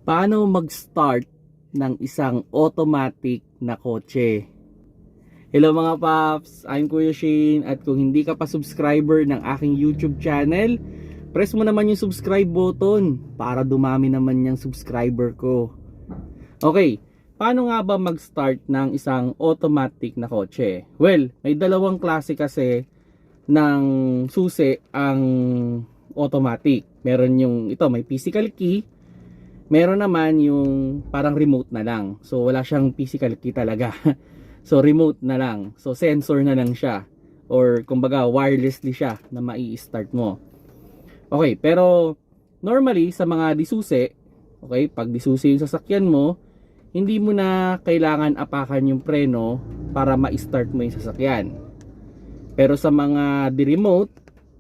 Paano mag-start ng isang automatic na kotse? Hello mga paps, I'm Kuya Shane at kung hindi ka pa subscriber ng aking YouTube channel, press mo naman yung subscribe button para dumami naman yung subscriber ko. Okay, paano nga ba mag-start ng isang automatic na kotse? Well, may dalawang klase kasi ng susi ang automatic. Meron yung ito, may physical key. Meron naman yung parang remote na lang. So wala siyang physical key talaga. So remote na lang. So sensor na lang siya. Or kumbaga wirelessly siya na mai-start mo. Okay, pero normally sa mga disusi, okay, pag disusi yung sasakyan mo, hindi mo na kailangan apakan yung preno para ma-start mo yung sasakyan. Pero sa mga di-remote,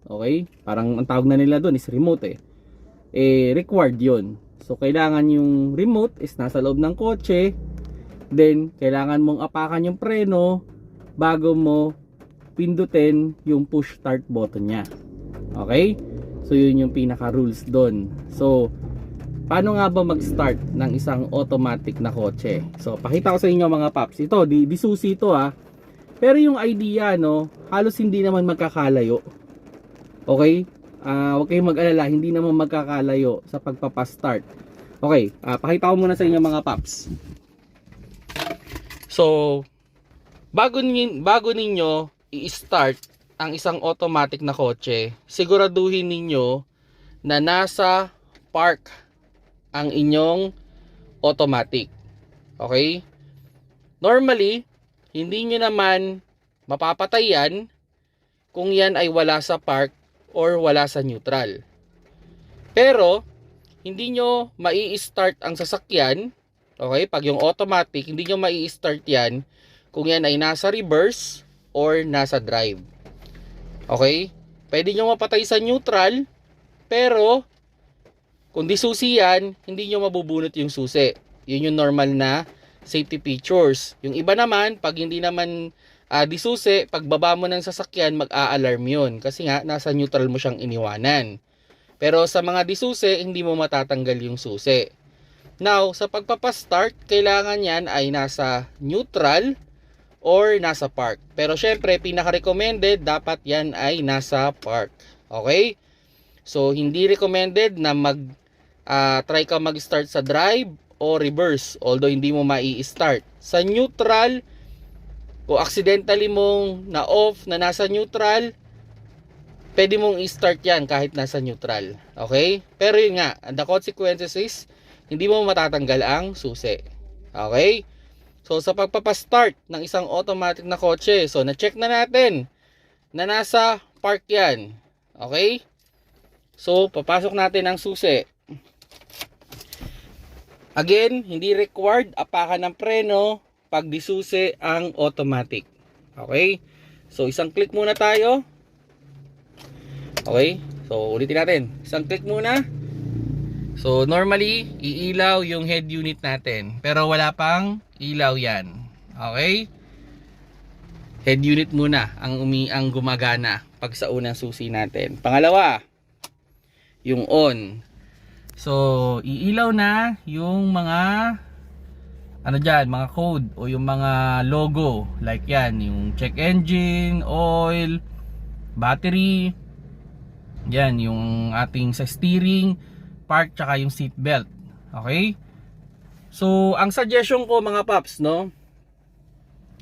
okay, parang ang tawag na nila doon is remote required yun. So kailangan yung remote is nasa loob ng kotse. Then kailangan mong apakan yung preno bago mo pindutin yung push start button nya. Okay? So yun yung pinaka rules doon. So paano nga ba mag-start ng isang automatic na kotse? So pakita ko sa inyo mga paps. Ito, di susi ito Pero yung idea halos hindi naman magkakalayo. Okay? Huwag kayong mag-alala, hindi naman magkakalayo sa pagpapastart. Okay, pakita ko muna sa inyo mga paps. So, bago ninyo i-start ang isang automatic na kotse, siguraduhin ninyo na nasa park ang inyong automatic. Okay? Normally, hindi nyo naman mapapatay yan kung yan ay wala sa park or wala sa neutral. Pero hindi nyo mai-start ang sasakyan, okay, pag yung automatic, hindi nyo mai-start yan kung yan ay nasa reverse or nasa drive. Okay? Pwede nyo mapatay sa neutral, pero kung di susi yan, hindi nyo mabubunot yung susi. Yun yung normal na safety features. Yung iba naman, pag hindi naman di susi, pagbaba mo ng sasakyan, mag-a-alarm yun. Kasi nga, nasa neutral mo siyang iniwanan. Pero sa mga di susi, hindi mo matatanggal yung susi. Now, sa pagpapastart, kailangan yan ay nasa neutral or nasa park. Pero syempre, pinaka-recommended, dapat yan ay nasa park. Okay? So, hindi recommended na try ka mag-start sa drive o reverse. Although, hindi mo mai-start. Sa neutral, kung accidentally mong na-off na nasa neutral, pwede mong i-start yan kahit nasa neutral. Okay? Pero yun nga, the consequences is, hindi mo matatanggal ang susi. Okay? So, sa pagpapastart ng isang automatic na kotse, so, na-check na natin na nasa park yan. Okay? So, papasok natin ang susi. Again, hindi required apakan ng preno pag disusi ang automatic. Okay? So, isang click muna tayo. Okay? So, ulitin natin. Isang click muna. So, normally, iilaw yung head unit natin. Pero wala pang ilaw yan. Okay? Head unit muna ang gumagana pag sa unang susi natin. Pangalawa, yung on. So, iilaw na yung mga mga code o yung mga logo. Like yan, yung check engine, oil, battery. Yan, yung ating sa steering, park, tsaka yung seat belt. Okay? So, ang suggestion ko mga paps,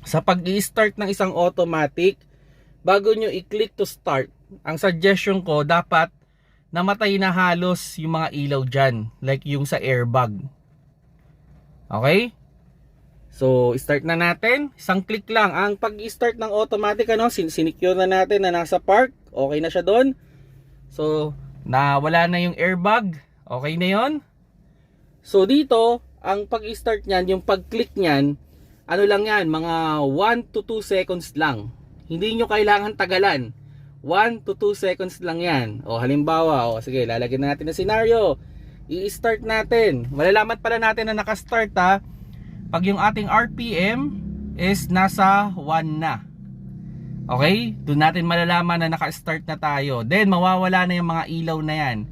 sa pag-i-start ng isang automatic, bago nyo i-click to start, ang suggestion ko, dapat namatay na halos yung mga ilaw dyan. Like yung sa airbag. Okay? So, start na natin. Isang click lang. Ang pag-start ng automatic, sinicure na natin na nasa park. Okay na siya doon. So, wala na yung airbag. Okay na yon. So, dito, ang pag-start niyan, yung pag-click niyan, lang yan, mga 1 to 2 seconds lang. Hindi nyo kailangan tagalan. 1 to 2 seconds lang yan. O, halimbawa, sige, lalagyan na natin na scenario. I-start natin. Malalaman pala natin na nakastart pag yung ating RPM is nasa 1 na. Okay? Doon natin malalaman na naka-start na tayo. Then, mawawala na yung mga ilaw na yan.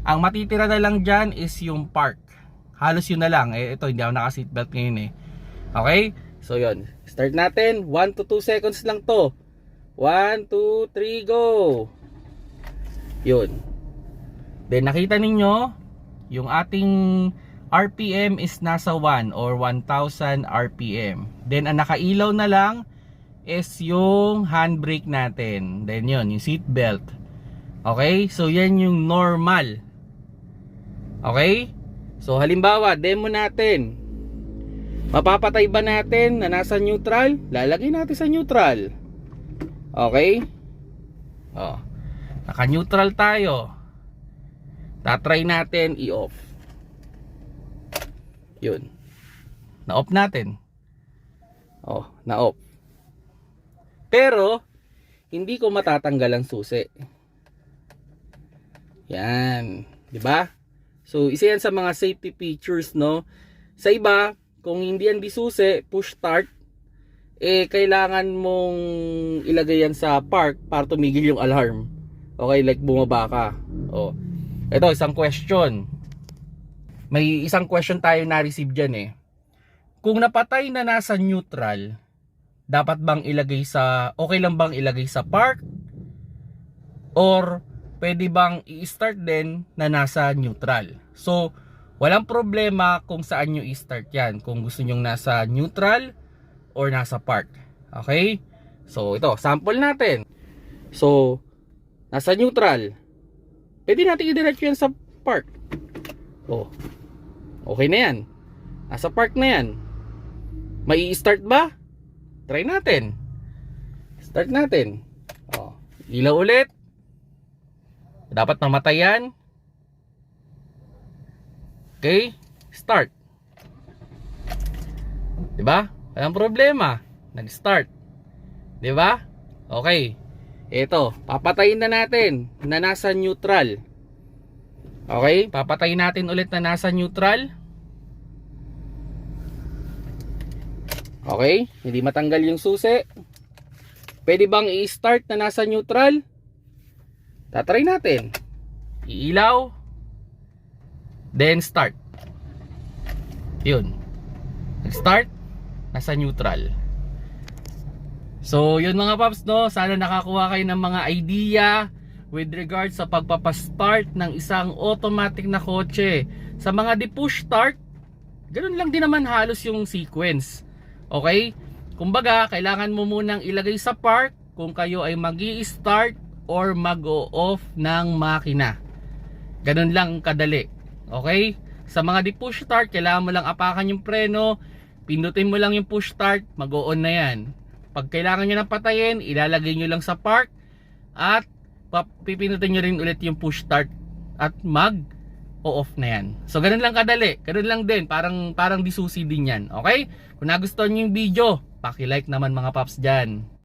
Ang matitira na lang dyan is yung park. halos yun na lang. Ito, hindi ako naka-seatbelt ngayon Okay? So, yun. Start natin. 1 to 2 seconds lang to. 1, 2, 3, go! Yun. Then, nakita ninyo, yung ating RPM is nasa 1 or 1,000 RPM. Then, ang nakailaw na lang is yung handbrake natin. Then, yun, yung seatbelt. Okay? So, yan yung normal. Okay? So, halimbawa, demo natin. Mapapatay ba natin na nasa neutral? Lalagay natin sa neutral. Okay? Naka-neutral tayo. Tatry natin i-off. Yun. Na-off natin. Na-off. Pero, hindi ko matatanggal ang susi. Yan. Diba? So, isa yan sa mga safety features, no? Sa iba, kung hindi yan susi, push start, kailangan mong ilagay yan sa park para tumigil yung alarm. Okay, like bumaba ka. Ito, isang question. May isang question tayo na-receive dyan Kung napatay na nasa neutral, dapat bang ilagay sa, okay lang bang ilagay sa park? Or, pwede bang i-start din na nasa neutral? So, walang problema kung saan nyo i-start yan. Kung gusto nyo nasa neutral or nasa park. Okay? So, ito, sample natin. So, nasa neutral. Pwede natin i-diretso yan sa park. Okay na yan. Nasa park na yan. May i-start ba? Try natin. Start natin. Ilaw ulit. Dapat mamatay yan. Okay? Start. Diba? Walang problema. Nag-start. Diba? Okay. Ito, papatayin na natin na nasa neutral. Okay? Papatayin natin ulit na nasa neutral. Okay? Hindi matanggal yung susi. Pwede bang i-start na nasa neutral? Tatry natin. Iilaw. Then start. Yun. Nag-start. Nasa neutral. So, yun mga paps, no? Sana nakakuha kayo ng mga idea with regards sa pagpapastart ng isang automatic na kotse. Sa mga di-push start, ganun lang din naman halos yung sequence. Okay? Kumbaga, kailangan mo munang ilagay sa park kung kayo ay magi-start or mag-o-off ng makina. Ganun lang kadali. Okay? Sa mga di-push start, kailangan mo lang apakan yung preno, pindutin mo lang yung push start, mag-o-on na yan. Pag kailangan nyo ng patayin, ilalagay nyo lang sa park at pipindutin nyo rin ulit yung push start at mag-o-off na yan. So ganun lang kadali, ganun lang din, parang disusi din yan. Okay? Kung nagustuhan nyo yung video, paki-like naman mga paps dyan.